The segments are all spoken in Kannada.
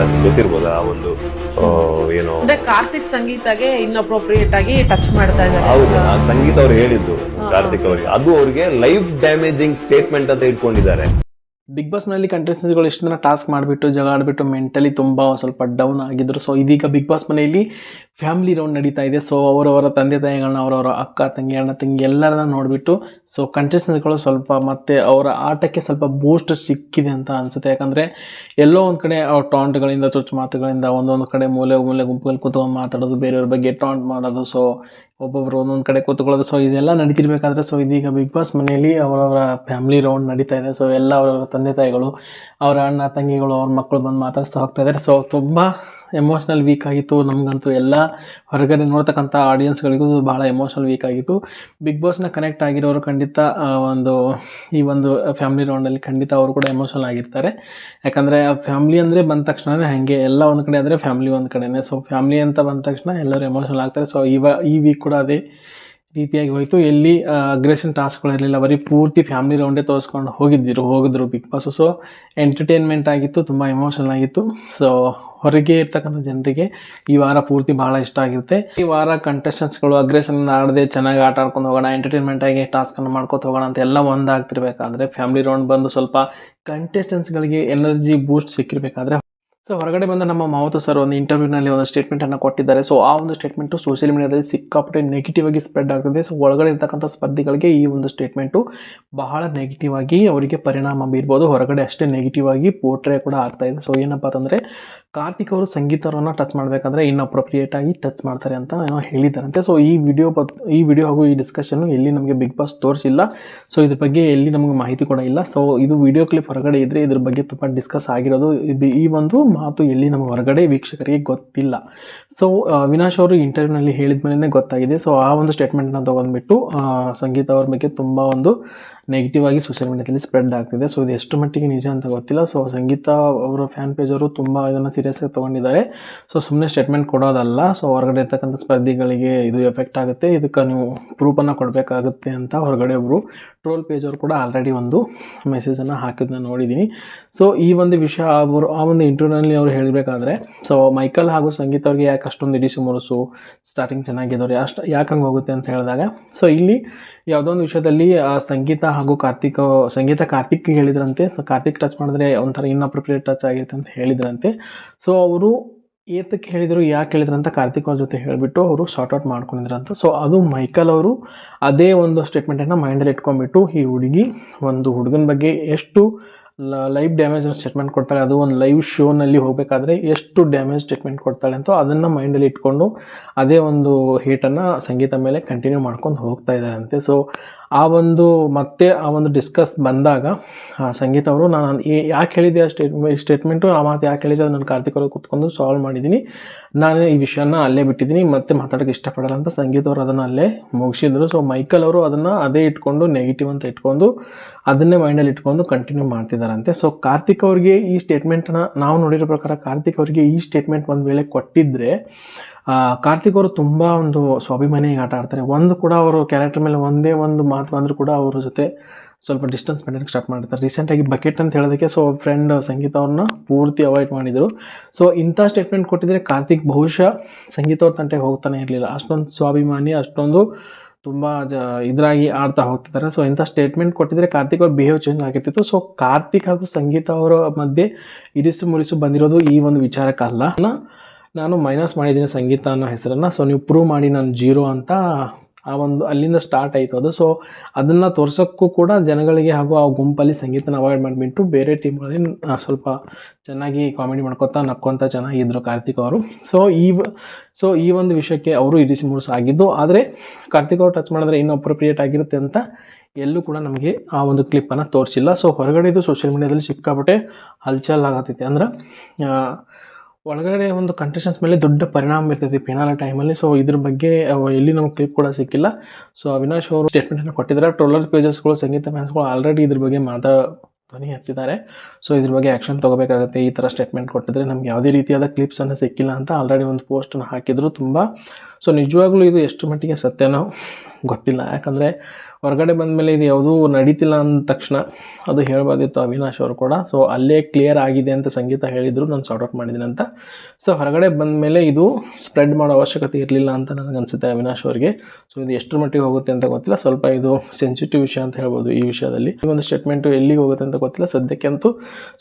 ಅಂತ ಗೊತ್ತಿರ್ಬೋದಾ ಆ ಒಂದು ಏನು ಅಂದ್ರೆ ಕಾರ್ತಿಕ್ ಸಂಗೀತಗೆ ಇನ್ಅಪ್ರೋಪ್ರಿಯೇಟ್ ಆಗಿ ಟಚ್ ಮಾಡ್ತಾ ಇದ್ದಾರೆ. ಹೌದು, ಆ ಸಂಗೀತ ಅವ್ರು ಹೇಳಿದ್ದು ಕಾರ್ತಿಕ್ ಅವರಿಗೆ, ಅದು ಅವ್ರಿಗೆ ಲೈಫ್ ಡ್ಯಾಮೇಜಿಂಗ್ ಸ್ಟೇಟ್ಮೆಂಟ್ ಅಂತ ಇಟ್ಕೊಂಡಿದ್ದಾರೆ. ಬಿಗ್ ಬಾಸ್ ಮನೆಯಲ್ಲಿ ಕಂಟೆಸ್ಟೆಂಟ್ಸ್ಗಳು ಇಷ್ಟು ದಿನ ಟಾಸ್ಕ್ ಮಾಡಿಬಿಟ್ಟು ಜಗಳ ಆಡಿಬಿಟ್ಟು ಮೆಂಟಲಿ ತುಂಬ ಸ್ವಲ್ಪ ಡೌನ್ ಆಗಿದ್ದರು. ಸೊ ಇದೀಗ ಬಿಗ್ ಬಾಸ್ ಮನೆಯಲ್ಲಿ ಫ್ಯಾಮಿಲಿ ರೌಂಡ್ ನಡೀತಾ ಇದೆ. ಸೊ ಅವರವರ ತಂದೆ ತಾಯಿಗಳನ್ನ, ಅವರವರ ಅಕ್ಕ ತಂಗಿ ಅಣ್ಣ ತಂಗಿ ಎಲ್ಲರನ್ನ ನೋಡಿಬಿಟ್ಟು ಸೊ ಕಂಟೆಸ್ಟೆಂಟ್ಸ್ಗಳು ಸ್ವಲ್ಪ ಮತ್ತು ಅವರ ಆಟಕ್ಕೆ ಸ್ವಲ್ಪ ಬೂಸ್ಟ್ ಸಿಕ್ಕಿದೆ ಅಂತ ಅನಿಸುತ್ತೆ. ಯಾಕಂದರೆ ಎಲ್ಲೋ ಒಂದು ಕಡೆ ಅವ್ರ ಟಾಂಟ್ಗಳಿಂದ, ಚುಚ್ಚು ಮಾತುಗಳಿಂದ, ಒಂದೊಂದು ಕಡೆ ಮೂಲೆ ಗುಂಪುಗಳಲ್ಲಿ ಕೂತ್ಕೊಂಡು ಮಾತಾಡೋದು, ಬೇರೆಯವ್ರ ಬಗ್ಗೆ ಟಾಂಟ್ ಮಾಡೋದು, ಸೊ ಒಬ್ಬೊಬ್ಬರು ಒಂದೊಂದು ಕಡೆ ಕೂತ್ಕೊಳ್ಳೋದು, ಸೊ ಇದೆಲ್ಲ ನಡೀತಿರ್ಬೇಕಾದ್ರೆ ಸೊ ಇದೀಗ ಬಿಗ್ ಬಾಸ್ ಮನೆಯಲ್ಲಿ ಅವರವರ ಫ್ಯಾಮಿಲಿ ರೌಂಡ್ ನಡೀತಾ ಇದೆ. ಸೊ ಎಲ್ಲ ಅವರವರ ತಂದೆ ತಾಯಿಗಳು, ಅವರ ಅಣ್ಣ ತಂಗಿಗಳು, ಅವ್ರ ಮಕ್ಕಳು ಬಂದು ಮಾತಾಡಿಸ್ತಾ ಹೋಗ್ತಾ ಇದ್ದಾರೆ. ಸೊ ತುಂಬ ಎಮೋಷ್ನಲ್ ವೀಕ್ ಆಗಿತ್ತು. ನಮಗಂತೂ ಎಲ್ಲ ಹೊರಗಡೆ ನೋಡ್ತಕ್ಕಂಥ ಆಡಿಯನ್ಸ್ಗಳಿಗೂ ಭಾಳ ಎಮೋಷ್ನಲ್ ವೀಕ್ ಆಗಿತ್ತು. ಬಿಗ್ ಬಾಸ್ನ ಕನೆಕ್ಟ್ ಆಗಿರೋರು ಖಂಡಿತ ಈ ಒಂದು ಫ್ಯಾಮಿಲಿ ರೌಂಡಲ್ಲಿ ಖಂಡಿತ ಅವರು ಕೂಡ ಎಮೋಷ್ನಲ್ ಆಗಿರ್ತಾರೆ. ಯಾಕಂದರೆ ಆ ಫ್ಯಾಮ್ಲಿ ಅಂದರೆ ಬಂದ ತಕ್ಷಣವೇ ಹಾಗೆ ಎಲ್ಲ ಒಂದು ಕಡೆ ಆದರೆ ಫ್ಯಾಮ್ಲಿ ಒಂದು ಕಡೆನೇ. ಸೊ ಫ್ಯಾಮ್ಲಿ ಅಂತ ಬಂದ ತಕ್ಷಣ ಎಲ್ಲರೂ ಎಮೋಷ್ನಲ್ ಆಗ್ತಾರೆ. ಸೊ ಈ ವೀಕ್ ಕೂಡ ಅದೇ ರೀತಿಯಾಗಿ ಹೋಯಿತು. ಎಲ್ಲಿ ಅಗ್ರೆಷನ್ ಟಾಸ್ಕ್ಗಳಿರಲಿಲ್ಲ, ಬರೀ ಪೂರ್ತಿ ಫ್ಯಾಮಿಲಿ ರೌಂಡೇ ತೋರಿಸ್ಕೊಂಡು ಹೋಗಿದ್ರು ಬಿಗ್ ಬಾಸು. ಸೊ ಎಂಟರ್ಟೈನ್ಮೆಂಟ್ ಆಗಿತ್ತು, ತುಂಬ ಎಮೋಷನಲ್ ಆಗಿತ್ತು. ಸೊ ಹೊರಗೆ ಇರ್ತಕ್ಕಂಥ ಜನರಿಗೆ ಈ ವಾರ ಪೂರ್ತಿ ಭಾಳ ಇಷ್ಟ ಆಗಿರುತ್ತೆ. ಈ ವಾರ ಕಂಟೆಸ್ಟೆಂಟ್ಸ್ಗಳು ಅಗ್ರೆಷನ್ ಆಡದೆ ಚೆನ್ನಾಗಿ ಆಟ ಆಡ್ಕೊಂಡು ಹೋಗೋಣ, ಎಂಟರ್ಟೈನ್ಮೆಂಟ್ ಆಗಿ ಟಾಸ್ಕನ್ನು ಮಾಡ್ಕೊತ ಹೋಗೋಣ ಅಂತ ಎಲ್ಲ ಒಂದಾಗ್ತಿರ್ಬೇಕಾದ್ರೆ ಫ್ಯಾಮಿಲಿ ರೌಂಡ್ ಬಂದು ಸ್ವಲ್ಪ ಕಂಟೆಸ್ಟೆಂಟ್ಸ್ಗಳಿಗೆ ಎನರ್ಜಿ ಬೂಸ್ಟ್ ಸಿಕ್ಕಿರಬೇಕಾದ್ರೆ ಸೊ ಹೊರಗಡೆ ಬಂದ ನಮ್ಮ ಮಾವತು ಸರ್ ಒಂದು ಇಂಟರ್ವ್ಯೂನಲ್ಲಿ ಒಂದು ಸ್ಟೇಟ್ಮೆಂಟನ್ನು ಕೊಟ್ಟಿದ್ದಾರೆ. ಸೊ ಆ ಒಂದು ಸ್ಟೇಟ್ಮೆಂಟು ಸೋಷಿಯಲ್ ಮೀಡಿಯಾದಲ್ಲಿ ಸಿಕ್ಕಾಪಟ್ಟೆ ನೆಗೆಟಿವ್ ಆಗಿ ಸ್ಪ್ರೆಡ್ ಆಗ್ತದೆ. ಸೊ ಒಳಗಡೆ ಇರ್ತಕ್ಕಂಥ ಸ್ಪರ್ಧಿಗಳಿಗೆ ಈ ಒಂದು ಸ್ಟೇಟ್ಮೆಂಟು ಬಹಳ ನೆಗೆಟಿವ್ ಆಗಿ ಅವರಿಗೆ ಪರಿಣಾಮ ಬೀರ್ಬೋದು. ಹೊರಗಡೆ ಅಷ್ಟೇ ನೆಗೆಟಿವ್ ಆಗಿ ಪೋರ್ಟ್ರೇ ಕೂಡ ಆಗ್ತಾ ಇದೆ. ಸೊ ಏನಪ್ಪ ಅಂತಂದರೆ ಕಾರ್ತಿಕ್ ಅವರು ಸಂಗೀತವನ್ನು ಟಚ್ ಮಾಡಬೇಕಂದ್ರೆ ಇನ್ಅಪ್ರೋಪ್ರಿಯೇಟ್ ಆಗಿ ಟಚ್ ಮಾಡ್ತಾರೆ ಅಂತ ಏನೋ ಹೇಳಿದ್ದಾರಂತೆ. ಸೊ ಈ ವಿಡಿಯೋ ಹಾಗೂ ಈ ಡಿಸ್ಕಷನ್ನು ಎಲ್ಲಿ ನಮಗೆ ಬಿಗ್ ಬಾಸ್ ತೋರಿಸಿಲ್ಲ. ಸೊ ಇದ್ರ ಬಗ್ಗೆ ಎಲ್ಲಿ ನಮಗೆ ಮಾಹಿತಿ ಕೂಡ ಇಲ್ಲ. ಸೊ ಇದು ವಿಡಿಯೋ ಕ್ಲಿಪ್ ಹೊರಗಡೆ ಇದ್ದರೆ ಇದ್ರ ಬಗ್ಗೆ ತುಂಬ ಡಿಸ್ಕಸ್ ಆಗಿರೋದು. ಈ ಒಂದು ಮಾತು ಎಲ್ಲಿ ನಮ್ಮ ಹೊರಗಡೆ ವೀಕ್ಷಕರಿಗೆ ಗೊತ್ತಿಲ್ಲ. ಸೊ ಅವಿನಾಶ್ ಅವರು ಇಂಟರ್ವ್ಯೂನಲ್ಲಿ ಹೇಳಿದ ಮೇಲೆ ಗೊತ್ತಾಗಿದೆ. ಸೊ ಆ ಒಂದು ಸ್ಟೇಟ್ಮೆಂಟ್ನ ತೊಗೊಂಡ್ಬಿಟ್ಟು ಸಂಗೀತ ಅವ್ರ ಬಗ್ಗೆ ತುಂಬ ಒಂದು ನೆಗೆಟಿವ್ ಆಗಿ ಸೋಷಿಯಲ್ ಮೀಡಿಯಾದಲ್ಲಿ ಸ್ಪ್ರೆಡ್ ಆಗ್ತಿದೆ. ಸೊ ಇದು ಎಷ್ಟು ಮಟ್ಟಿಗೆ ನಿಜ ಅಂತ ಗೊತ್ತಿಲ್ಲ. ಸೊ ಸಂಗೀತ ಅವರ ಫ್ಯಾನ್ ಪೇಜ್ ಅವರು ತುಂಬ ಇದನ್ನು ಸೀರಿಯಸ್ ಆಗಿ ತೊಗೊಂಡಿದ್ದಾರೆ. ಸೊ ಸುಮ್ಮನೆ ಸ್ಟೇಟ್ಮೆಂಟ್ ಕೊಡೋದಲ್ಲ, ಸೊ ಹೊರಗಡೆ ಇರ್ತಕ್ಕಂಥ ಸ್ಪರ್ಧಿಗಳಿಗೆ ಇದು ಎಫೆಕ್ಟ್ ಆಗುತ್ತೆ, ಇದಕ್ಕೆ ನೀವು ಪ್ರೂಫನ್ನು ಕೊಡಬೇಕಾಗುತ್ತೆ ಅಂತ ಹೊರಗಡೆ ಒಬ್ಬರು ಟ್ರೋಲ್ ಪೇಜ್ ಅವರು ಕೂಡ ಆಲ್ರೆಡಿ ಒಂದು ಮೆಸೇಜನ್ನು ಹಾಕಿದ್ದನ್ನ ನೋಡಿದ್ದೀನಿ. ಸೊ ಈ ಒಂದು ವಿಷಯ ಆ ಒಂದು ಇಂಟರ್ವ್ಯೂನಲ್ಲಿ ಅವರು ಹೇಳಬೇಕಾದ್ರೆ ಸೊ ಮೈಕಲ್ ಹಾಗೂ ಸಂಗೀತ ಅವ್ರಿಗೆ ಯಾಕೆ ಅಷ್ಟೊಂದು ಇಡಿಸು ಮುರುಸು ಸ್ಟಾರ್ಟಿಂಗ್ ಚೆನ್ನಾಗಿದ್ದವ್ರು ಯಾಕೆ ಹಂಗೆ ಹೋಗುತ್ತೆ ಅಂತ ಹೇಳಿದಾಗ ಸೊ ಇಲ್ಲಿ ಯಾವುದೋ ಒಂದು ವಿಷಯದಲ್ಲಿ ಸಂಗೀತ ಹಾಗೂ ಕಾರ್ತಿಕ್ ಹೇಳಿದ್ರಂತೆ. ಸೊ ಕಾರ್ತಿಕ್ ಟಚ್ ಮಾಡಿದ್ರೆ ಒಂಥರ ಇನ್ಅಪ್ರೋಪ್ರಿಯೇಟ್ ಟಚ್ ಆಗಿರುತ್ತೆ ಅಂತ ಹೇಳಿದ್ರಂತೆ. ಸೊ ಅವರು ಏತಕ್ಕೆ ಹೇಳಿದರು, ಯಾಕೆ ಹೇಳಿದ್ರು ಅಂತ ಕಾರ್ತಿಕ್ ಅವ್ರ ಜೊತೆ ಹೇಳಿಬಿಟ್ಟು ಅವರು ಶಾರ್ಟ್ ಔಟ್ ಮಾಡ್ಕೊಂಡಿದ್ರಂತ. ಸೊ ಅದು ಮೈಕಲ್ ಅವರು ಅದೇ ಒಂದು ಸ್ಟೇಟ್ಮೆಂಟನ್ನು ಮೈಂಡಲ್ಲಿ ಇಟ್ಕೊಂಡ್ಬಿಟ್ಟು ಈ ಹುಡುಗನ ಬಗ್ಗೆ ಎಷ್ಟು ಲೈಫ್ ಡ್ಯಾಮೇಜ್ ಸ್ಟೇಟ್ಮೆಂಟ್ ಕೊಡ್ತಾಳೆ, ಅದು ಒಂದು ಲೈವ್ ಶೋನಲ್ಲಿ ಹೋಗಬೇಕಾದ್ರೆ ಎಷ್ಟು ಡ್ಯಾಮೇಜ್ ಸ್ಟೇಟ್ಮೆಂಟ್ ಕೊಡ್ತಾಳೆ ಅಂತ ಅದನ್ನು ಮೈಂಡಲ್ಲಿ ಇಟ್ಕೊಂಡು ಅದೇ ಒಂದು ಹೇಟನ್ನು ಸಂಗೀತ ಮೇಲೆ ಕಂಟಿನ್ಯೂ ಮಾಡ್ಕೊಂಡು ಹೋಗ್ತಾ ಇದ್ದಾರಂತೆ. ಸೊ ಆ ಒಂದು ಡಿಸ್ಕಸ್ ಬಂದಾಗ ಸಂಗೀತ ಅವರು ನಾನು ಯಾಕೆ ಹೇಳಿದೆ ಸ್ಟೇಟ್ಮೆಂಟು, ಆ ಮಾತು ಯಾಕೆ ಹೇಳಿದೆ ಅದು ನಾನು ಕಾರ್ತಿಕ್ ಅವರು ಕೂತ್ಕೊಂಡು ಸಾಲ್ವ್ ಮಾಡಿದ್ದೀನಿ, ನಾನು ಈ ವಿಷಯನ ಅಲ್ಲೇ ಬಿಟ್ಟಿದ್ದೀನಿ, ಮತ್ತೆ ಮಾತಾಡೋಕ್ಕೆ ಇಷ್ಟಪಡಲ್ಲ ಅಂತ ಸಂಗೀತ ಅವರು ಅದನ್ನು ಅಲ್ಲೇ ಮುಗಿಸಿದ್ರು. ಸೊ ಮೈಕಲ್ ಅವರು ಅದನ್ನು ಅದೇ ಇಟ್ಕೊಂಡು ನೆಗೆಟಿವ್ ಅಂತ ಇಟ್ಕೊಂಡು ಅದನ್ನೇ ಮೈಂಡಲ್ಲಿ ಇಟ್ಕೊಂಡು ಕಂಟಿನ್ಯೂ ಮಾಡ್ತಿದ್ದಾರಂತೆ. ಸೊ ಕಾರ್ತಿಕ್ ಅವ್ರಿಗೆ ಈ ಸ್ಟೇಟ್ಮೆಂಟನ್ನು ನಾವು ನೋಡಿರೋ ಪ್ರಕಾರ ಕಾರ್ತಿಕ್ ಅವರಿಗೆ ಈ ಸ್ಟೇಟ್ಮೆಂಟ್ ಒಂದು ವೇಳೆ ಕೊಟ್ಟಿದ್ದರೆ ಕಾರ್ತಿಕ್ ಅವರು ತುಂಬ ಒಂದು ಸ್ವಾಭಿಮಾನಿಯಾಗಿ ಆಟ ಆಡ್ತಾರೆ. ಒಂದು ಕೂಡ ಅವರು ಕ್ಯಾರೆಕ್ಟರ್ ಮೇಲೆ ಒಂದೇ ಒಂದು ಮಾತು ಅಂದರೂ ಕೂಡ ಅವ್ರ ಜೊತೆ ಸ್ವಲ್ಪ ಡಿಸ್ಟೆನ್ಸ್ ಮೇಂಟೈನ್ ಸ್ಟಾರ್ಟ್ ಮಾಡಿರ್ತಾರೆ. ರೀಸೆಂಟಾಗಿ ಬಕೆಟ್ ಅಂತ ಹೇಳೋದಕ್ಕೆ ಸೊ ಫ್ರೆಂಡ್ ಸಂಗೀತ ಅವ್ರನ್ನ ಪೂರ್ತಿ ಅವಾಯ್ಡ್ ಮಾಡಿದರು. ಸೊ ಇಂಥ ಸ್ಟೇಟ್ಮೆಂಟ್ ಕೊಟ್ಟಿದ್ದರೆ ಕಾರ್ತಿಕ್ ಬಹುಶಃ ಸಂಗೀತ ಅವ್ರ ತಂಟೆಗೆ ಹೋಗ್ತಾನೆ ಇರಲಿಲ್ಲ. ಅಷ್ಟೊಂದು ಸ್ವಾಭಿಮಾನಿ, ಅಷ್ಟೊಂದು ತುಂಬ ಇದ್ರಾಗಿ ಆಡ್ತಾ ಹೋಗ್ತಿದ್ದಾರೆ. ಸೊ ಇಂಥ ಸ್ಟೇಟ್ಮೆಂಟ್ ಕೊಟ್ಟಿದ್ರೆ ಕಾರ್ತಿಕ್ ಅವ್ರ ಬಿಹೇವ್ ಚೇಂಜ್ ಆಗಿರ್ತಿತ್ತು. ಸೊ ಕಾರ್ತಿಕ್ ಹಾಗೂ ಸಂಗೀತ ಅವರ ಮಧ್ಯೆ ಇರಿಸು ಮುರಿಸು ಬಂದಿರೋದು ಈ ಒಂದು ವಿಚಾರಕ್ಕಲ್ಲ. ನಾನು ಮೈನಸ್ ಮಾಡಿದ್ದೀನಿ ಸಂಗೀತ ಅನ್ನೋ ಹೆಸರನ್ನು, ಸೊ ನೀವು ಪ್ರೂವ್ ಮಾಡಿ ನಾನು 0 ಅಂತ ಅಲ್ಲಿಂದ ಸ್ಟಾರ್ಟ್ ಆಯಿತು ಅದು. ಸೊ ಅದನ್ನು ತೋರ್ಸೋಕ್ಕೂ ಕೂಡ ಜನಗಳಿಗೆ ಹಾಗೂ ಆ ಗುಂಪಲ್ಲಿ ಸಂಗೀತನ ಅವಾಯ್ಡ್ ಮಾಡಿಬಿಟ್ಟು ಬೇರೆ ಟೀಮ್ಗಳಲ್ಲಿ ಸ್ವಲ್ಪ ಚೆನ್ನಾಗಿ ಕಾಮಿಡಿ ಮಾಡ್ಕೊತಾ ನಕ್ಕೊತ ಚೆನ್ನಾಗಿದ್ದರು ಕಾರ್ತಿಕ್ ಅವರು. ಸೊ ಈ ಒಂದು ವಿಷಯಕ್ಕೆ ಅವರು ಇರಿಸಿ ಮುರುಸು ಆಗಿದ್ದು. ಆದರೆ ಕಾರ್ತಿಕ್ ಅವರು ಟಚ್ ಮಾಡಿದ್ರೆ ಇನ್ಅಪ್ರೋಪ್ರಿಯೇಟ್ ಆಗಿರುತ್ತೆ ಅಂತ ಎಲ್ಲೂ ಕೂಡ ನಮಗೆ ಆ ಒಂದು ಕ್ಲಿಪ್ಪನ್ನು ತೋರಿಸಿಲ್ಲ. ಸೊ ಹೊರಗಡೆದು ಸೋಷಿಯಲ್ ಮೀಡಿಯಾದಲ್ಲಿ ಸಿಕ್ಕಾಪಟ್ಟೆ ಹಲ್ಚಲ್ ಆಗತ್ತೈತೆ. ಅಂದ್ರೆ ಒಳಗಡೆ ಒಂದು ಕಂಟೆಸ್ಟೆಂಟ್ಸ್ ಮೇಲೆ ದೊಡ್ಡ ಪರಿಣಾಮ ಬೀರ್ತೈತಿ ಫಿನಾಲೆ ಟೈಮಲ್ಲಿ. ಸೊ ಇದ್ರ ಬಗ್ಗೆ ಎಲ್ಲಿ ನಮಗೆ ಕ್ಲಿಪ್ ಕೂಡ ಸಿಕ್ಕಿಲ್ಲ. ಸೊ ಅವಿನಾಶ್ ಅವರು ಸ್ಟೇಟ್ಮೆಂಟನ್ನು ಕೊಟ್ಟಿದ್ದಾರೆ. ಟ್ರೋಲರ್ ಪೇಜಸ್ಗಳು, ಸಂಗೀತ ಫ್ಯಾನ್ಸ್ಗಳು ಆಲ್ರೆಡಿ ಇದ್ರ ಬಗ್ಗೆ ಧ್ವನಿ ಎತ್ತಿದ್ದಾರೆ. ಸೊ ಇದ್ರ ಬಗ್ಗೆ ಆ್ಯಕ್ಷನ್ ತೊಗೋಬೇಕಾಗುತ್ತೆ, ಈ ಥರ ಸ್ಟೇಟ್ಮೆಂಟ್ ಕೊಟ್ಟಿದ್ರೆ ನಮ್ಗೆ ಯಾವುದೇ ರೀತಿಯಾದ ಕ್ಲಿಪ್ಸನ್ನು ಸಿಕ್ಕಿಲ್ಲ ಅಂತ ಆಲ್ರೆಡಿ ಒಂದು ಪೋಸ್ಟನ್ನು ಹಾಕಿದ್ರು ತುಂಬ. ಸೊ ನಿಜವಾಗ್ಲೂ ಇದು ಎಷ್ಟು ಮಟ್ಟಿಗೆ ಸತ್ಯನೋ ಗೊತ್ತಿಲ್ಲ. ಯಾಕಂದರೆ ಹೊರಗಡೆ ಬಂದಮೇಲೆ ಇದು ಯಾವುದೂ ನಡೀತಿಲ್ಲ ಅಂದ ತಕ್ಷಣ ಅದು ಹೇಳ್ಬೋದಿತ್ತು ಅವಿನಾಶ್ ಅವರು ಕೂಡ. ಸೊ ಅಲ್ಲೇ ಕ್ಲಿಯರ್ ಆಗಿದೆ ಅಂತ ಸಂಗೀತ ಹೇಳಿದರು, ನಾನು ಸಾರ್ಟ್ ಔಟ್ ಮಾಡಿದ್ದೀನಿ ಅಂತ. ಸೊ ಹೊರಗಡೆ ಬಂದಮೇಲೆ ಇದು ಸ್ಪ್ರೆಡ್ ಮಾಡೋ ಅವಶ್ಯಕತೆ ಇರಲಿಲ್ಲ ಅಂತ ನನಗನ್ಸುತ್ತೆ ಅವಿನಾಶ್ ಅವರಿಗೆ. ಸೊ ಇದು ಎಷ್ಟರ ಮಟ್ಟಿಗೆ ಹೋಗುತ್ತೆ ಅಂತ ಗೊತ್ತಿಲ್ಲ, ಸ್ವಲ್ಪ ಇದು ಸೆನ್ಸಿಟಿವ್ ವಿಷಯ ಅಂತ ಹೇಳ್ಬೋದು ಈ ವಿಷಯದಲ್ಲಿ. ಈ ಒಂದು ಸ್ಟೇಟ್ಮೆಂಟು ಎಲ್ಲಿಗೆ ಹೋಗುತ್ತೆ ಅಂತ ಗೊತ್ತಿಲ್ಲ. ಸದ್ಯಕ್ಕೆ ಅಂತೂ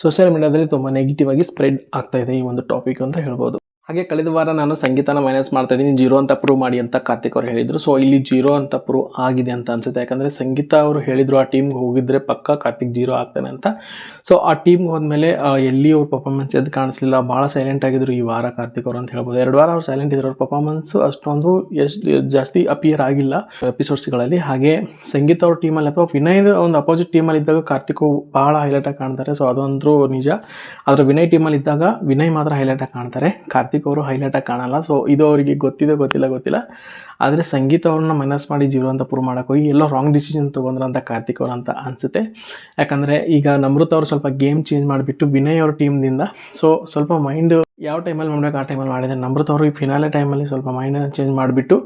ಸೋಷಿಯಲ್ ಮೀಡಿಯಾದಲ್ಲಿ ತುಂಬ ನೆಗೆಟಿವ್ ಆಗಿ ಸ್ಪ್ರೆಡ್ ಆಗ್ತಾ ಇದೆ ಈ ಒಂದು ಟಾಪಿಕ್ ಅಂತ ಹೇಳ್ಬೋದು. ಹಾಗೆ ಕಳೆದ ವಾರ ನಾನು ಸಂಗೀತನ ಮೈನಸ್ ಮಾಡ್ತಾ ಇದ್ದೀನಿ, 0 ಅಂತ ಪ್ರೂವ್ ಮಾಡಿ ಅಂತ ಕಾರ್ತಿಕ್ ಅವರು ಹೇಳಿದರು. ಸೊ ಇಲ್ಲಿ 0 ಅಂತ ಪ್ರೂವ್ ಆಗಿದೆ ಅಂತ ಅನ್ಸುತ್ತೆ. ಯಾಕಂದರೆ ಸಂಗೀತ ಅವರು ಹೇಳಿದರು ಆ ಟೀಮ್ಗೆ ಹೋಗಿದ್ರೆ ಪಕ್ಕ ಕಾರ್ತಿಕ್ 0 ಆಗ್ತಾನೆ ಅಂತ. ಸೊ ಆ ಟೀಮ್ಗೆ ಹೋದ್ಮೇಲೆ ಎಲ್ಲಿ ಅವ್ರ ಪರ್ಫಾರ್ಮೆನ್ಸ್ ಎದ್ದು ಕಾಣಿಸ್ಲಿಲ್ಲ, ಭಾಳ ಸೈಲೆಂಟ್ ಆಗಿದ್ರು ಈ ವಾರ ಕಾರ್ತಿಕ್ ಅವರು ಅಂತ ಹೇಳ್ಬೋದು. 2 ವಾರ ಅವ್ರು ಸೈಲೆಂಟ್ ಇದ್ರು, ಅವ್ರ ಪರ್ಫಾರ್ಮೆನ್ಸ್ ಅಷ್ಟೊಂದು ಜಾಸ್ತಿ ಅಪಿಯರ್ ಆಗಿಲ್ಲ ಎಪಿಸೋಡ್ಸ್ಗಳಲ್ಲಿ. ಹಾಗೆ ಸಂಗೀತ ಅವ್ರ ಟೀಮಲ್ಲಿ ಅಥವಾ ವಿನಯ್ ಒಂದು ಅಪೋಸಿಟ್ ಟೀಮಲ್ಲಿ ಇದ್ದಾಗ ಕಾರ್ತಿಕ್ ಭಾಳ ಹೈಲೈಟಾಗಿ ಕಾಣ್ತಾರೆ. ಸೊ ಅದಂತೂ ನಿಜ. ಆದರೆ ವಿನಯ್ ಟೀಮಲ್ಲಿ ಇದ್ದಾಗ ವಿನಯ್ ಮಾತ್ರ ಹೈಲೈಟಾಗಿ ಕಾಣ್ತಾರೆ, ಕಾರ್ತಿಕ್ ಅವರು ಹೈಲೈಟಾಗಿ ಕಾಣಲ್ಲ. ಸೊ ಇದು ಅವರಿಗೆ ಗೊತ್ತಿಲ್ಲ. ಆದರೆ ಸಂಗೀತ ಅವ್ರನ್ನ ಮೈನಸ್ ಮಾಡಿ 0 ಅಂತ ಪ್ರೂವ್ ಮಾಡೋಕೆ ಹೋಗಿ ಎಲ್ಲೋ ರಾಂಗ್ ಡಿಸಿಷನ್ ತೊಗೊಂಡ್ರು ಅಂತ ಕಾರ್ತಿಕ್ ಅವರು ಅಂತ ಅನಿಸುತ್ತೆ. ಯಾಕಂದರೆ ಈಗ ನಮೃತ ಅವರು ಸ್ವಲ್ಪ ಗೇಮ್ ಚೇಂಜ್ ಮಾಡಿಬಿಟ್ಟು ವಿನಯ್ ಅವ್ರ ಟೀಮ್ದಿಂದ ಸ್ವಲ್ಪ ಮೈಂಡ್ ಯಾವ ಟೈಮಲ್ಲಿ ಮಾಡಬೇಕು ಆ ಟೈಮಲ್ಲಿ ಮಾಡಿದ್ದಾರೆ. ನಮೃತ ಅವರು ಈ ಫಿನಾಲೆ ಟೈಮಲ್ಲಿ ಸ್ವಲ್ಪ ಮೈಂಡನ್ನು ಚೇಂಜ್ ಮಾಡಿಬಿಟ್ಟು,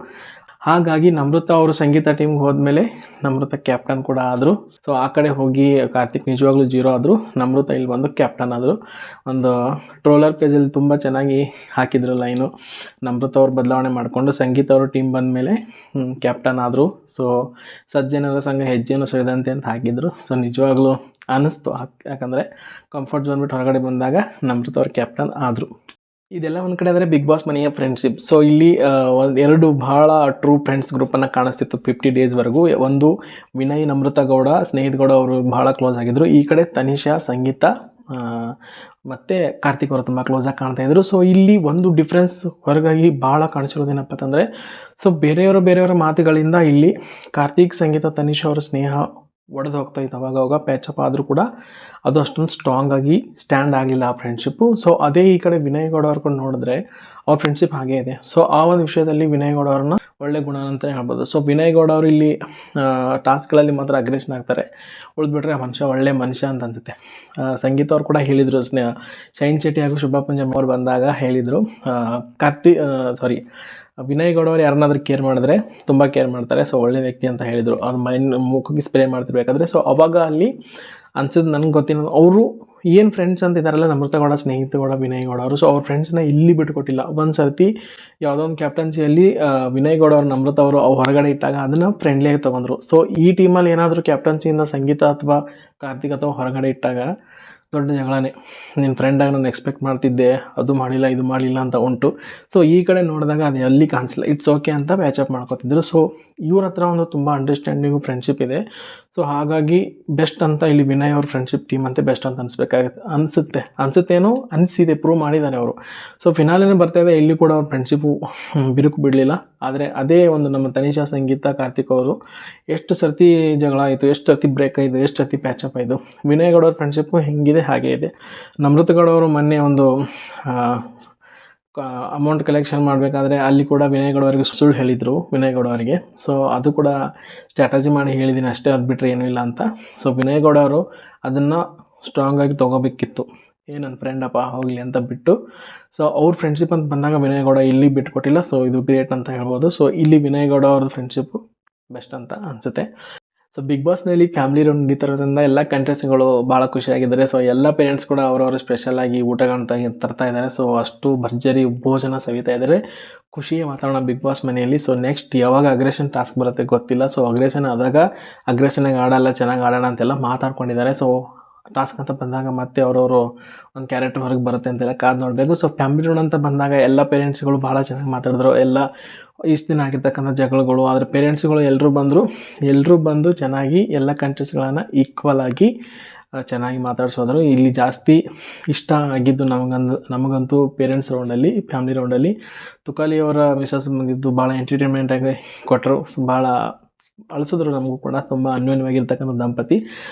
ಹಾಗಾಗಿ ನಮೃತ ಅವರು ಸಂಗೀತ ಟೀಮ್ಗೆ ಹೋದ್ಮೇಲೆ ನಮೃತ ಕ್ಯಾಪ್ಟನ್ ಕೂಡ ಆದರು. ಸೊ ಆ ಕಡೆ ಹೋಗಿ ಕಾರ್ತಿಕ್ ನಿಜವಾಗ್ಲೂ 0 ಆದರು, ನಮೃತ ಇಲ್ಲಿ ಬಂದು ಕ್ಯಾಪ್ಟನ್ ಆದರು. ಒಂದು ಟ್ರೋಲರ್ ಪೇಜಲ್ಲಿ ತುಂಬ ಚೆನ್ನಾಗಿ ಹಾಕಿದ್ರು ಲೈನು, ನಮೃತ ಅವ್ರು ಬದಲಾವಣೆ ಮಾಡಿಕೊಂಡು ಸಂಗೀತ ಅವರು ಟೀಮ್ ಬಂದಮೇಲೆ ಕ್ಯಾಪ್ಟನ್ ಆದರು. ಸೊ ಸಜ್ಜನರ ಸಂಘ ಹೆಜ್ಜೆನೂ ಸರಿದಂತೆ ಅಂತ ಹಾಕಿದ್ರು. ಸೊ ನಿಜವಾಗ್ಲೂ ಅನ್ನಿಸ್ತು, ಯಾಕಂದರೆ ಕಂಫರ್ಟ್ ಝೋನ್ ಬಿಟ್ಟು ಹೊರಗಡೆ ಬಂದಾಗ ನಮೃತ ಅವ್ರು ಕ್ಯಾಪ್ಟನ್ ಆದರು. ಇದೆಲ್ಲ ಒಂದು ಕಡೆ ಆದರೆ ಬಿಗ್ ಬಾಸ್ ಮನೆಯ ಫ್ರೆಂಡ್ಶಿಪ್. ಸೊ ಇಲ್ಲಿ ಎರಡು ಭಾಳ ಟ್ರೂ ಫ್ರೆಂಡ್ಸ್ ಗ್ರೂಪನ್ನು ಕಾಣಿಸ್ತಿತ್ತು 50 ಡೇಸ್ವರೆಗೂ. ಒಂದು ವಿನಯ್, ನಮೃತ ಗೌಡ, ಸ್ನೇಹಿತ್ ಗೌಡ ಅವರು ಭಾಳ ಕ್ಲೋಸ್ ಆಗಿದ್ದರು. ಈ ಕಡೆ ತನಿಷಾ, ಸಂಗೀತ ಮತ್ತು ಕಾರ್ತಿಕ್ ಅವರು ತುಂಬ ಕ್ಲೋಸಾಗಿ ಕಾಣ್ತಾಯಿದ್ರು. ಸೊ ಇಲ್ಲಿ ಒಂದು ಡಿಫ್ರೆನ್ಸ್ ಹೊರಗಾಗಿ ಭಾಳ ಕಾಣಿಸಿರೋದೇನಪ್ಪ ಅಂತಂದರೆ, ಸೊ ಬೇರೆಯವರ ಮಾತುಗಳಿಂದ ಇಲ್ಲಿ ಕಾರ್ತಿಕ್, ಸಂಗೀತ, ತನಿಷಾ ಅವರ ಸ್ನೇಹ ಒಡೆದು ಹೋಗ್ತಾ ಇತ್ತು. ಅವಾಗ ಪ್ಯಾಚಪ್ ಆದರೂ ಕೂಡ ಅದು ಅಷ್ಟೊಂದು ಸ್ಟ್ರಾಂಗ್ ಆಗಿ ಸ್ಟ್ಯಾಂಡ್ ಆಗಲಿಲ್ಲ ಆ ಫ್ರೆಂಡ್ಶಿಪ್ಪು. ಸೊ ಅದೇ ಈ ಕಡೆ ವಿನಯ್ ಗೌಡ ಅವ್ರಕೊಂಡು ನೋಡಿದ್ರೆ ಅವ್ರ ಫ್ರೆಂಡ್ಶಿಪ್ ಹಾಗೇ ಇದೆ. ಸೊ ಆ ಒಂದು ವಿಷಯದಲ್ಲಿ ವಿನಯ್ ಗೌಡ ಅವ್ರನ್ನ ಒಳ್ಳೆ ಗುಣ ಅಂತಲೇ ಹೇಳ್ಬೋದು. ಸೊ ವಿನಯ್ ಗೌಡ ಅವರು ಇಲ್ಲಿ ಟಾಸ್ಕ್ಗಳಲ್ಲಿ ಮಾತ್ರ ಅಗ್ರೆಷನ್ ಆಗ್ತಾರೆ, ಉಳಿದ್ಬಿಟ್ರೆ ಒಳ್ಳೆ ಮನುಷ್ಯ ಅಂತ ಅನಿಸುತ್ತೆ. ಸಂಗೀತ ಅವ್ರು ಕೂಡ ಹೇಳಿದರು, ಶೈನ್ ಶೆಟ್ಟಿ ಹಾಗೂ ಶುಭಾ ಪಂಜಮ್ ಅವ್ರು ಬಂದಾಗ ಹೇಳಿದರು, ವಿನಯ್ ಗೌಡ ಅವ್ರು ಯಾರನ್ನಾದ್ರೂ ಕೇರ್ ಮಾಡಿದ್ರೆ ತುಂಬ ಕೇರ್ ಮಾಡ್ತಾರೆ, ಸೊ ಒಳ್ಳೆ ವ್ಯಕ್ತಿ ಅಂತ ಹೇಳಿದರು. ಅವ್ರ ಮುಖಕ್ಕೆ ಸ್ಪ್ರೇ ಮಾಡ್ತಿರ್ಬೇಕಾದ್ರೆ. ಸೊ ಅವಾಗ ಅಲ್ಲಿ ಅನ್ಸಿದ್ದು ನನಗೆ ಗೊತ್ತಿಲ್ಲ, ಅವರು ಏನು ಫ್ರೆಂಡ್ಸ್ ಅಂತ ಇದ್ದಾರಲ್ಲ ನಮೃತ ಗೌಡ, ಸ್ನೇಹಿತ ಗೌಡ, ವಿನಯ್ ಗೌಡ ಅವರು, ಸೊ ಅವ್ರ ಫ್ರೆಂಡ್ಸ್ನ ಇಲ್ಲಿ ಬಿಟ್ಟುಕೊಟ್ಟಿಲ್ಲ. ಒಂದು ಸರ್ತಿ ಯಾವುದೋ ಒಂದು ಕ್ಯಾಪ್ಟನ್ಸಿಯಲ್ಲಿ ವಿನಯ್ ಗೌಡ ಅವರು, ನಮೃತ ಅವರು ಹೊರಗಡೆ ಇಟ್ಟಾಗ ಅದನ್ನು ಫ್ರೆಂಡ್ಲಿಯಾಗಿ ತೊಗೊಂಡ್ರು. ಸೊ ಈ ಟೀಮಲ್ಲಿ ಏನಾದರೂ ಕ್ಯಾಪ್ಟನ್ಸಿಯಿಂದ ಸಂಗೀತ ಅಥವಾ ಕಾರ್ತಿಕ್ ಅಥವಾ ಹೊರಗಡೆ ಇಟ್ಟಾಗ ದೊಡ್ಡ ಜಗಳನೇ. ನಿನ್ನ ಫ್ರೆಂಡಾಗಿ ನಾನು ಎಕ್ಸ್ಪೆಕ್ಟ್ ಮಾಡ್ತಿದ್ದೆ, ಅದು ಮಾಡಿಲ್ಲ ಇದು ಮಾಡಲಿಲ್ಲ ಅಂತ ಉಂಟು. ಸೊ ಈ ಕಡೆ ನೋಡಿದಾಗ ಅದು ಎಲ್ಲಿ ಕಾಣಿಸಲ್ಲ, ಇಟ್ಸ್ ಓಕೆ ಅಂತ ಪ್ಯಾಚಪ್ ಮಾಡ್ಕೊತಿದ್ರು. ಸೊ ಇವ್ರ ಹತ್ರ ಒಂದು ತುಂಬ ಅಂಡರ್ಸ್ಟ್ಯಾಂಡಿಂಗು ಫ್ರೆಂಡ್ಶಿಪ್ ಇದೆ. ಸೊ ಹಾಗಾಗಿ ಬೆಸ್ಟ್ ಅಂತ ಇಲ್ಲಿ ವಿನಯ್ ಅವ್ರ ಫ್ರೆಂಡ್ಶಿಪ್ ಟೀಮ್ ಅಂತ ಬೆಸ್ಟ್ ಅಂತ ಅನಿಸುತ್ತೇನೋ ಅನಿಸಿದೆ, ಪ್ರೂವ್ ಮಾಡಿದ್ದಾರೆ ಅವರು. ಸೊ ಫಿನಾಲಿನೇ ಬರ್ತಾಯಿದೆ, ಇಲ್ಲಿ ಕೂಡ ಅವ್ರ ಫ್ರೆಂಡ್ಶಿಪ್ಪು ಬಿರುಕು ಬಿಡಲಿಲ್ಲ. ಆದರೆ ಅದೇ ಒಂದು ನಮ್ಮ ತನಿಷಾ, ಸಂಗೀತ, ಕಾರ್ತಿಕ್ ಅವರು ಎಷ್ಟು ಸರ್ತಿ ಜಗಳ ಆಯಿತು, ಎಷ್ಟು ಸರ್ತಿ ಬ್ರೇಕ್ ಆಯಿತು, ಎಷ್ಟು ಸರ್ತಿ ಪ್ಯಾಚಪ್ ಆಯಿತು. ವಿನಯ್ ಗೌಡ ಅವ್ರ ಫ್ರೆಂಡ್ಶಿಪ್ಪು ಹೆಂಗಿದೆ ಹಾಗೇ ಇದೆ. ನಮೃತ ಗೌಡ ಅವರು ಮೊನ್ನೆ ಒಂದು ಅಮೌಂಟ್ ಕಲೆಕ್ಷನ್ ಮಾಡಬೇಕಾದ್ರೆ ಅಲ್ಲಿ ಕೂಡ ವಿನಯ್ ಗೌಡ ಅವರಿಗೆ ಸುಳ್ಳು ಹೇಳಿದರು ವಿನಯ್ ಗೌಡ ಅವರಿಗೆ. ಸೊ ಅದು ಕೂಡ ಸ್ಟ್ರಾಟಜಿ ಮಾಡಿ ಹೇಳಿದ್ದೀನಿ ಅಷ್ಟೇ, ಅದು ಬಿಟ್ಟರೆ ಏನೂ ಇಲ್ಲ ಅಂತ. ಸೊ ವಿನಯ್ ಗೌಡ ಅವರು ಅದನ್ನು ಸ್ಟ್ರಾಂಗಾಗಿ ತೊಗೋಬೇಕಿತ್ತು, ನನ್ನ ಫ್ರೆಂಡಪ್ಪ ಹೋಗಲಿ ಅಂತ ಬಿಟ್ಟು. ಸೊ ಅವ್ರ ಫ್ರೆಂಡ್ಶಿಪ್ ಅಂತ ಬಂದಾಗ ವಿನಯ್ ಗೌಡ ಇಲ್ಲಿ ಬಿಟ್ಕೊಟ್ಟಿಲ್ಲ. ಸೊ ಇದು ಗ್ರೇಟ್ ಅಂತ ಹೇಳ್ಬೋದು. ಸೊ ಇಲ್ಲಿ ವಿನಯ್ ಗೌಡ ಅವ್ರದ್ದು ಫ್ರೆಂಡ್ಶಿಪ್ಪು ಬೆಸ್ಟ್ ಅಂತ ಅನಿಸುತ್ತೆ. ಸೊ ಬಿಗ್ ಬಾಸ್ನಲ್ಲಿ ಫ್ಯಾಮಿಲಿ ರೌಂಡ್ ನಡೀತಿರೋದ್ರಿಂದ ಎಲ್ಲ ಕಂಟೆಸ್ಟ್ಗಳು ಭಾಳ ಖುಷಿಯಾಗಿದ್ದಾರೆ. ಸೊ ಎಲ್ಲ ಪೇರೆಂಟ್ಸ್ ಕೂಡ ಅವರವರು ಸ್ಪೆಷಲಾಗಿ ಊಟಗಳನ್ನ ತರ್ತಾ ಇದ್ದಾರೆ. ಸೊ ಅಷ್ಟು ಭರ್ಜರಿ ಭೋಜನ ಸವಿತಾ ಇದ್ದಾರೆ, ಖುಷಿಯ ವಾತಾವರಣ ಬಿಗ್ ಬಾಸ್ ಮನೆಯಲ್ಲಿ. ಸೊ ನೆಕ್ಸ್ಟ್ ಯಾವಾಗ ಅಗ್ರೆಷನ್ ಟಾಸ್ಕ್ ಬರುತ್ತೆ ಗೊತ್ತಿಲ್ಲ. ಸೊ ಅಗ್ರೆಷನ್ ಆದಾಗ ಅಗ್ರೆಷನಾಗಿ ಆಡಲ್ಲ, ಚೆನ್ನಾಗಿ ಆಡೋಣ ಅಂತೆಲ್ಲ ಮಾತಾಡ್ಕೊಂಡಿದ್ದಾರೆ. ಸೊ ಟಾಸ್ಕ್ ಅಂತ ಬಂದಾಗ ಮತ್ತೆ ಅವರವರು ಒಂದು ಕ್ಯಾರೆಕ್ಟರ್ ಹೊರಗೆ ಬರುತ್ತೆ ಅಂತೆಲ್ಲ ಕಾದು ನೋಡಬೇಕು. ಸೊ ಫ್ಯಾಮಿಲಿ ರೌಂಡ್ ಅಂತ ಬಂದಾಗ ಎಲ್ಲ ಪೇರೆಂಟ್ಸ್ಗಳು ಭಾಳ ಚೆನ್ನಾಗಿ ಮಾತಾಡಿದ್ರು. ಎಲ್ಲ ಇಷ್ಟು ದಿನ ಆಗಿರ್ತಕ್ಕಂಥ ಜಗಳಗಳು, ಆದರೆ ಪೇರೆಂಟ್ಸ್ಗಳು ಎಲ್ಲರೂ ಬಂದು ಚೆನ್ನಾಗಿ ಎಲ್ಲ ಕಂಟ್ರೀಸ್ಗಳನ್ನು ಈಕ್ವಲ್ ಆಗಿ ಚೆನ್ನಾಗಿ ಮಾತಾಡ್ಸೋದ್ರು. ಇಲ್ಲಿ ಜಾಸ್ತಿ ಇಷ್ಟ ಆಗಿದ್ದು ನಮಗಂತೂ ಪೇರೆಂಟ್ಸ್ ರೌಂಡಲ್ಲಿ, ಫ್ಯಾಮಿಲಿ ರೌಂಡಲ್ಲಿ ತುಕಾಲಿ ಅವರ ಮಿಸಸ್ ಬಂದಿದ್ದು ಭಾಳ ಎಂಟರ್ಟೈನ್ಮೆಂಟಾಗಿ ಕೊಟ್ಟರು. ಭಾಳ ಅಳಿಸಿದ್ರು, ನಮಗೂ ಕೂಡ ತುಂಬ ಅನ್ಯೋನ್ಯವಾಗಿರ್ತಕ್ಕಂಥ ದಂಪತಿ.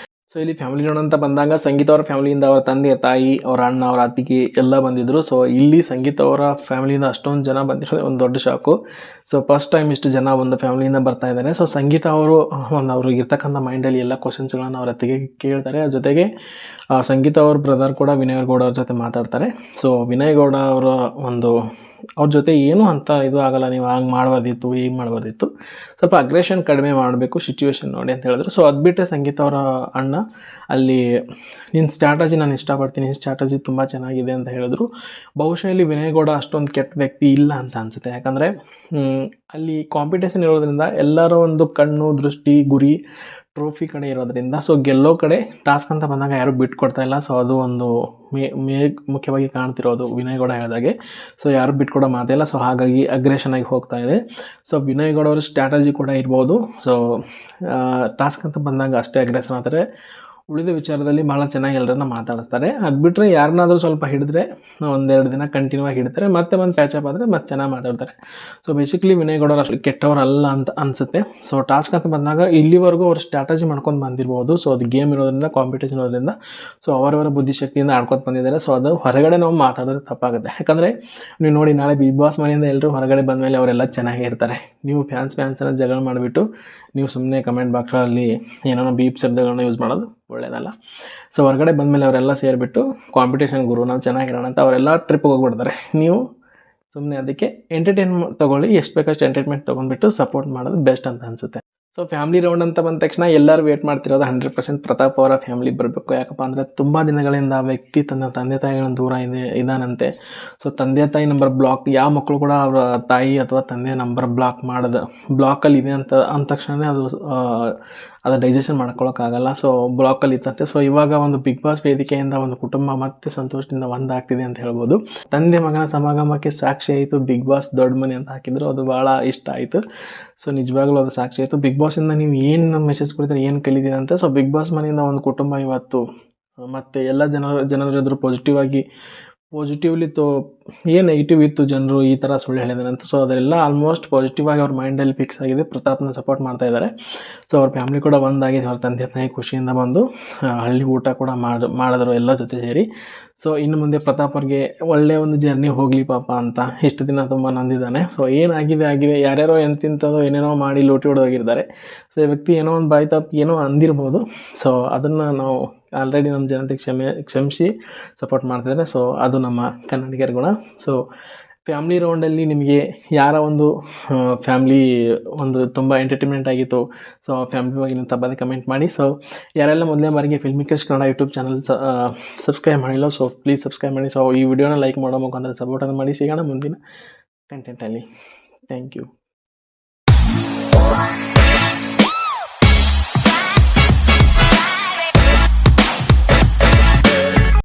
ಸೊ ಇಲ್ಲಿ ಫ್ಯಾಮಿಲಿ ರೌಂಡ್ ಅಂತ ಬಂದಾಗ ಸಂಗೀತ ಅವರ ಫ್ಯಾಮಿಲಿಯಿಂದ ಅವರ ತಂದೆ, ತಾಯಿ, ಅವರ ಅಣ್ಣ, ಅವರ ಅತ್ತಿಗೆ ಎಲ್ಲ ಬಂದಿದ್ದರು. ಸೊ ಇಲ್ಲಿ ಸಂಗೀತ ಅವರ ಫ್ಯಾಮಿಲಿಯಿಂದ ಅಷ್ಟೊಂದು ಜನ ಬಂದಿರೋದು ಒಂದು ದೊಡ್ಡ ಶಾಕು. ಸೊ ಫಸ್ಟ್ ಟೈಮ್ ಇಷ್ಟು ಜನ ಒಂದು ಫ್ಯಾಮಿಲಿಯಿಂದ ಬರ್ತಾ ಇದ್ದಾರೆ. ಸೊ ಸಂಗೀತ ಅವರು ಅವ್ರಿಗೆ ಇರ್ತಕ್ಕಂಥ ಮೈಂಡಲ್ಲಿ ಎಲ್ಲ ಕ್ವಶನ್ಸ್ಗಳನ್ನು ಅವ್ರ ಅತ್ತಿಗೆ ಕೇಳ್ತಾರೆ. ಜೊತೆಗೆ ಸಂಗೀತ ಅವ್ರ ಬ್ರದರ್ ಕೂಡ ವಿನಯ್ ಗೌಡ ಅವ್ರ ಜೊತೆ ಮಾತಾಡ್ತಾರೆ. ಸೊ ವಿನಯ್ ಗೌಡ ಅವರ ಅವ್ರ ಜೊತೆ ಏನೂ ಅಂತ ಇದು ಆಗಲ್ಲ, ನೀವು ಹಂಗೆ ಮಾಡಬಾರ್ದಿತ್ತು, ಹೀಗೆ ಮಾಡಬಾರ್ದಿತ್ತು, ಸ್ವಲ್ಪ ಅಗ್ರೆಷನ್ ಕಡಿಮೆ ಮಾಡಬೇಕು ಸಿಚುವೇಶನ್ ನೋಡಿ ಅಂತ ಹೇಳಿದ್ರು. ಸೊ ಅದು ಬಿಟ್ಟರೆ ಸಂಗೀತ ಅವರ ಅಣ್ಣ ಅಲ್ಲಿ ನಿನ್ನ ಸ್ಟ್ರಾಟಜಿ ನಾನು ಇಷ್ಟಪಡ್ತೀನಿ, ನಿನ್ನ ಸ್ಟ್ರಾಟಜಿ ತುಂಬ ಚೆನ್ನಾಗಿದೆ ಅಂತ ಹೇಳಿದ್ರು. ಬಹುಶಃ ಇಲ್ಲಿ ವಿನಯ್ ಗೌಡ ಅಷ್ಟೊಂದು ಕೆಟ್ಟ ವ್ಯಕ್ತಿ ಇಲ್ಲ ಅಂತ ಅನಿಸುತ್ತೆ. ಯಾಕಂದರೆ ಅಲ್ಲಿ ಕಾಂಪಿಟೇಷನ್ ಇರೋದ್ರಿಂದ ಎಲ್ಲರ ಒಂದು ಕಣ್ಣು ದೃಷ್ಟಿ ಗುರಿ ಟ್ರೋಫಿ ಕಡೆ ಇರೋದ್ರಿಂದ, ಸೊ ಗೆಲ್ಲೋ ಕಡೆ ಟಾಸ್ಕ್ ಅಂತ ಬಂದಾಗ ಯಾರೂ ಬಿಟ್ಕೊಡ್ತಾ ಇಲ್ಲ. ಸೊ ಅದು ಒಂದು ಮುಖ್ಯವಾಗಿ ಕಾಣ್ತಿರೋದು ವಿನಯ್ ಗೌಡ ಹೇಳಿದಾಗೆ. ಸೊ ಯಾರು ಬಿಟ್ಕೊಡೋ ಮಾತಿಲ್ಲ. ಸೊ ಹಾಗಾಗಿ ಅಗ್ರೆಷನ್ ಆಗಿ ಹೋಗ್ತಾ ಇದೆ. ಸೊ ವಿನಯ್ ಗೌಡ ಅವ್ರ ಸ್ಟ್ರಾಟಜಿ ಕೂಡ ಇರ್ಬೋದು. ಸೊ ಟಾಸ್ಕ್ ಅಂತ ಬಂದಾಗ ಅಷ್ಟೇ ಅಗ್ರೆಷನ್ ಆದರೆ, ಉಳಿದ ವಿಚಾರದಲ್ಲಿ ಭಾಳ ಚೆನ್ನಾಗಿ ಎಲ್ಲರನ್ನ ಮಾತಾಡಿಸ್ತಾರೆ. ಅದು ಬಿಟ್ಟರೆ ಯಾರನ್ನಾದರೂ ಸ್ವಲ್ಪ ಹಿಡಿದ್ರೆ ಒಂದೆರಡು ದಿನ ಕಂಟಿನ್ಯೂ ಆಗಿ ಹಿಡಿತಾರೆ, ಮತ್ತೆ ಒಂದು ಪ್ಯಾಚಪ್ ಆದರೆ ಮತ್ತೆ ಚೆನ್ನಾಗಿ ಮಾತಾಡ್ತಾರೆ. ಸೊ ಬೇಸಿಕಲಿ ವಿನಯ್ ಗೌಡರು ಅಷ್ಟು ಕೆಟ್ಟವರಲ್ಲ ಅಂತ ಅನಿಸುತ್ತೆ. ಸೊ ಟಾಸ್ಕ್ ಅಂತ ಬಂದಾಗ ಇಲ್ಲಿವರೆಗೂ ಅವ್ರು ಸ್ಟ್ರಾಟಜಿ ಮಾಡ್ಕೊಂಡು ಬಂದಿರ್ಬೋದು. ಸೊ ಅದು ಗೇಮ್ ಇರೋದ್ರಿಂದ, ಕಾಂಪಿಟೇಷನ್ ಇರೋದ್ರಿಂದ, ಸೊ ಅವರವರ ಬುದ್ಧಿಶಕ್ತಿಯಿಂದ ಆಡ್ಕೊಂಡು ಬಂದಿದ್ದಾರೆ. ಸೊ ಅದು ಹೊರಗಡೆ ನಾವು ಮಾತಾಡಿದ್ರೆ ತಪ್ಪಾಗುತ್ತೆ. ಯಾಕಂದರೆ ನೀವು ನೋಡಿ, ನಾಳೆ ಬಿಗ್ ಬಾಸ್ ಮನೆಯಿಂದ ಎಲ್ಲರೂ ಹೊರಗಡೆ ಬಂದಮೇಲೆ ಅವರೆಲ್ಲ ಚೆನ್ನಾಗೇ ಇರ್ತಾರೆ. ನೀವು ಫ್ಯಾನ್ಸನ್ನು ಜಗಳ ಮಾಡಿಬಿಟ್ಟು ನೀವು ಸುಮ್ಮನೆ ಕಮೆಂಟ್ ಬಾಕ್ಸಲ್ಲಿ ಏನೋ ಬೀಪ್ ಶಬ್ದಗಳನ್ನ ಯೂಸ್ ಮಾಡೋದು ಒಳ್ಳೆಯದಲ್ಲ. ಸೊ ಹೊರಗಡೆ ಬಂದಮೇಲೆ ಅವರೆಲ್ಲ ಸೇರಿಬಿಟ್ಟು ಕಾಂಪಿಟೇಷನ್ ಗುರು ನಾವು ಚೆನ್ನಾಗಿರೋಣ ಅಂತ ಅವರೆಲ್ಲ ಟ್ರಿಪ್ಗೆ ಹೋಗ್ಬಿಡ್ತಾರೆ. ನೀವು ಸುಮ್ಮನೆ ಅದಕ್ಕೆ ಎಂಟರ್ಟೈನ್ಮೆಂಟ್ ತೊಗೊಳ್ಳಿ, ಎಷ್ಟು ಬೇಕಷ್ಟು ಎಂಟರ್ಟೈನ್ಮೆಂಟ್ ತೊಗೊಂಡ್ಬಿಟ್ಟು ಸಪೋರ್ಟ್ ಮಾಡೋದು ಬೆಸ್ಟ್ ಅಂತ ಅನಿಸುತ್ತೆ. ಸೊ ಫ್ಯಾಮಿಲಿ ರೌಂಡ್ ಅಂತ ಬಂದ ತಕ್ಷಣ ಎಲ್ಲರೂ ವೇಟ್ ಮಾಡ್ತಿರೋದು 100% ಪ್ರತಾಪ್ ಅವರ ಫ್ಯಾಮಿಲಿ ಬರಬೇಕು. ಯಾಕಪ್ಪ ಅಂದರೆ ತುಂಬ ದಿನಗಳಿಂದ ಆ ವ್ಯಕ್ತಿ ತನ್ನ ತಂದೆ ತಾಯಿಗಳನ್ನ ದೂರ ಇದಾನಂತೆ. ಸೊ ತಂದೆ ತಾಯಿ ನಂಬರ್ ಬ್ಲಾಕ್, ಯಾವ ಮಕ್ಕಳು ಕೂಡ ಅವರ ತಾಯಿ ಅಥವಾ ತಂದೆ ನಂಬರ್ ಬ್ಲಾಕಲ್ಲಿ ಇದೆ ಅಂತ ಅಂದ ತಕ್ಷಣ ಅದು ಡೈಜೆಷನ್ ಮಾಡ್ಕೊಳ್ಳೋಕ್ಕಾಗಲ್ಲ. ಸೊ ಬ್ಲಾಕಲ್ಲಿ ಇತ್ತಂತೆ. ಸೊ ಇವಾಗ ಒಂದು ಬಿಗ್ ಬಾಸ್ ವೇದಿಕೆಯಿಂದ ಒಂದು ಕುಟುಂಬ ಮತ್ತೆ ಸಂತೋಷದಿಂದ ಒಂದಾಗ್ತಿದೆ ಅಂತ ಹೇಳ್ಬೋದು. ತಂದೆ ಮಗನ ಸಮಾಗಮಕ್ಕೆ ಸಾಕ್ಷಿ ಆಯಿತು ಬಿಗ್ ಬಾಸ್ ದೊಡ್ಡ ಮನೆ ಅಂತ ಹಾಕಿದ್ರು, ಅದು ಭಾಳ ಇಷ್ಟ ಆಯಿತು. ಸೊ ನಿಜವಾಗ್ಲೂ ಅದು ಸಾಕ್ಷಿ ಆಯಿತು. ಬಿಗ್ ಬಾಸಿಂದ ನೀವು ಏನು ಮೆಸೇಜ್ ಕೊಡ್ತೀರಿ, ಏನು ಕಲಿತೀರಿ ಅಂತ. ಸೊ ಬಿಗ್ ಬಾಸ್ ಮನೆಯಿಂದ ಒಂದು ಕುಟುಂಬ ಇವತ್ತು ಮತ್ತು ಎಲ್ಲ ಜನರ ಎದುರು ಪಾಸಿಟಿವ್ಲಿ ಏನು ನೆಗೆಟಿವ್ ಇತ್ತು ಜನರು ಈ ಥರ ಸುಳ್ಳು ಹೇಳಿದಾರೆ ಅಂತ. ಸೊ ಅದೆಲ್ಲ ಆಲ್ಮೋಸ್ಟ್ ಪಾಸಿಟಿವ್ ಆಗಿ ಅವ್ರ ಮೈಂಡಲ್ಲಿ ಫಿಕ್ಸ್ ಆಗಿದೆ. ಪ್ರತಾಪ್ನ ಸಪೋರ್ಟ್ ಮಾಡ್ತಾ ಇದ್ದಾರೆ. ಸೊ ಅವ್ರ ಫ್ಯಾಮಿಲಿ ಕೂಡ ಒಂದಾಗಿದೆ. ಅವ್ರ ತಂದೆ ತಾಯಿ ಖುಷಿಯಿಂದ ಬಂದು ಹಳ್ಳಿ ಊಟ ಕೂಡ ಮಾಡಿದ್ರು ಎಲ್ಲ ಜೊತೆ ಸೇರಿ. ಸೊ ಇನ್ನು ಮುಂದೆ ಪ್ರತಾಪ್ ಅವ್ರಿಗೆ ಒಳ್ಳೆಯ ಒಂದು ಜರ್ನಿ ಹೋಗಲಿ ಪಾಪ ಅಂತ ಇಷ್ಟು ದಿನ ತುಂಬ ನಂದಿದ್ದಾನೆ. ಸೊ ಏನಾಗಿದೆ ಯಾರ್ಯಾರೋ ಎಂತಿಂಥದ್ದು ಏನೇನೋ ಮಾಡಿ ಲೂಟಿ ಹೊಡೆದೋಗಿರ್ತಾರೆ. ಸೊ ಈ ವ್ಯಕ್ತಿ ಏನೋ ಒಂದು ಬಾಯಿ ತಪ್ಪು ಏನೋ ಅಂದಿರ್ಬೋದು. ಸೊ ಅದನ್ನು ನಾವು ಆಲ್ರೆಡಿ ನಮ್ಮ ಜನತೆ ಕ್ಷಮಿಸಿ ಸಪೋರ್ಟ್ ಮಾಡ್ತಿದ್ದಾರೆ. ಸೊ ಅದು ನಮ್ಮ ಕನ್ನಡಿಗರ ಗುಣ. ಸೊ ಫ್ಯಾಮ್ಲಿ ರೌಂಡಲ್ಲಿ ನಿಮಗೆ ಯಾರ ಒಂದು ಫ್ಯಾಮ್ಲಿ ಒಂದು ತುಂಬ ಎಂಟರ್ಟೈನ್ಮೆಂಟ್ ಆಗಿತ್ತು, ಸೊ ಫ್ಯಾಮ್ಲಿ ಬಗ್ಗೆ ನೀವು ತಪ್ಪದೆ ಕಮೆಂಟ್ ಮಾಡಿ. ಸೊ ಯಾರೆಲ್ಲ ಮೊದಲನೇ ಬಾರಿಗೆ ಫಿಲ್ಮಿಕರ್ಸ್ ಕನ್ನಡ ಯೂಟ್ಯೂಬ್ ಚಾನಲ್ ಸಬ್ಸ್ಕ್ರೈಬ್ ಮಾಡಿಲ್ಲ, ಸೊ ಪ್ಲೀಸ್ ಸಬ್ಸ್ಕ್ರೈಬ್ ಮಾಡಿ. ಸೊ ಈ ವಿಡಿಯೋನ ಲೈಕ್ ಮಾಡೋ ಮುಖಾಂತರ ಸಪೋರ್ಟನ್ನು ಮಾಡಿ. ಸಿಗೋಣ ಮುಂದಿನ ಕಂಟೆಂಟಲ್ಲಿ. Thank you.